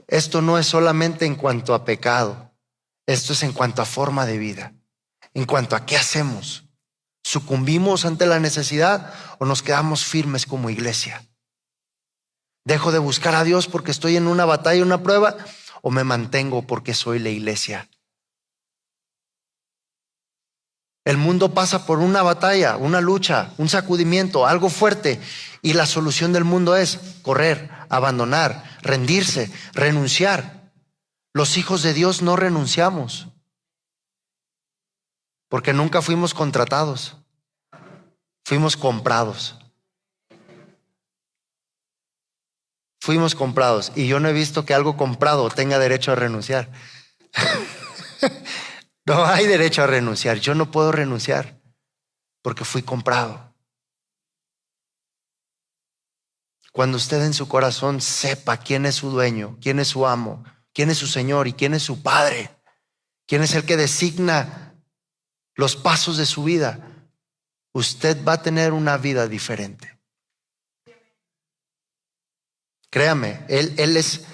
Esto no es solamente en cuanto a pecado, esto es en cuanto a forma de vida, en cuanto a qué hacemos. ¿Sucumbimos ante la necesidad o nos quedamos firmes como iglesia? ¿Dejo de buscar a Dios porque estoy en una batalla, una prueba? ¿O me mantengo porque soy la iglesia? El mundo pasa por una batalla, una lucha, un sacudimiento, algo fuerte. Y la solución del mundo es correr, abandonar, rendirse, renunciar. Los hijos de Dios no renunciamos. Porque nunca fuimos contratados. Fuimos comprados. Fuimos comprados. Y yo no he visto que algo comprado tenga derecho a renunciar. No hay derecho a renunciar. Yo no puedo renunciar porque fui comprado. Cuando usted en su corazón sepa quién es su dueño, quién es su amo, quién es su Señor y quién es su Padre, quién es el que designa los pasos de su vida, usted va a tener una vida diferente. Créame, Él es,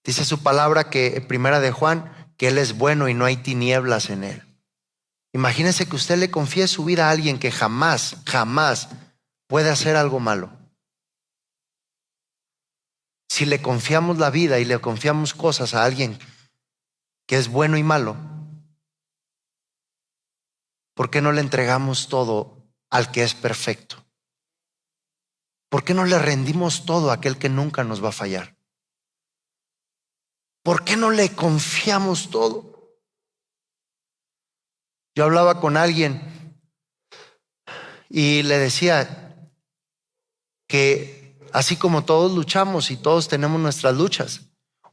dice su palabra que primera de Juan, que Él es bueno y no hay tinieblas en Él. Imagínese que usted le confíe su vida a alguien que jamás puede hacer algo malo. Si le confiamos la vida y le confiamos cosas a alguien que es bueno y malo, ¿por qué no le entregamos todo al que es perfecto? ¿Por qué no le rendimos todo a aquel que nunca nos va a fallar? ¿Por qué no le confiamos todo? Yo hablaba con alguien y le decía que así como todos luchamos y todos tenemos nuestras luchas,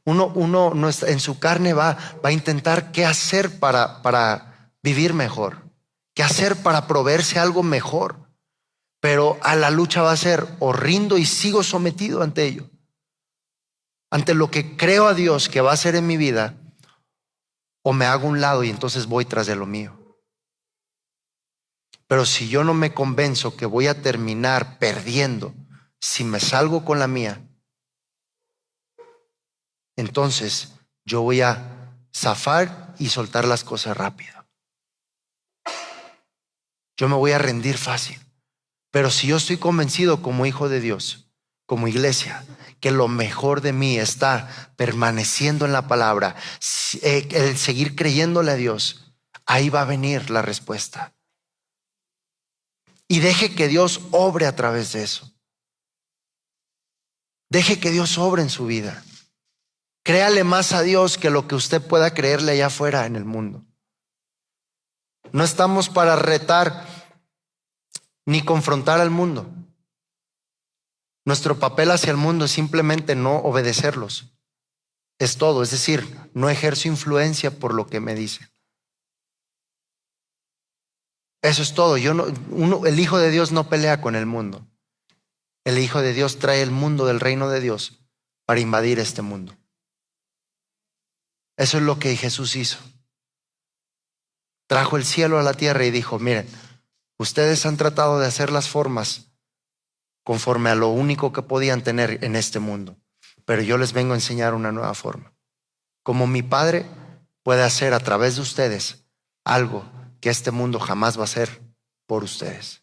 uno en su carne va a intentar qué hacer para vivir mejor, qué hacer para proveerse algo mejor. Pero a la lucha va a ser o rindo y sigo sometido ante ello, ante lo que creo a Dios que va a hacer en mi vida, o me hago un lado y entonces voy tras de lo mío. Pero si yo no me convenzo que voy a terminar perdiendo, si me salgo con la mía, entonces yo voy a zafar y soltar las cosas rápido. Yo me voy a rendir fácil. Pero si yo estoy convencido como hijo de Dios, como iglesia, que lo mejor de mí está permaneciendo en la palabra, el seguir creyéndole a Dios, ahí va a venir la respuesta. Y deje que Dios obre a través de eso. Deje que Dios obre en su vida. Créale más a Dios que lo que usted pueda creerle allá afuera en el mundo. No estamos para retar ni confrontar al mundo. Nuestro papel hacia el mundo es simplemente no obedecerlos. Es todo, es decir, no ejerzo influencia por lo que me dicen. Eso es todo. El Hijo de Dios no pelea con el mundo. El Hijo de Dios trae el mundo del reino de Dios para invadir este mundo. Eso es lo que Jesús hizo. Trajo el cielo a la tierra y dijo, miren, ustedes han tratado de hacer las formas conforme a lo único que podían tener en este mundo, pero yo les vengo a enseñar una nueva forma. Como mi Padre puede hacer a través de ustedes algo que este mundo jamás va a hacer por ustedes.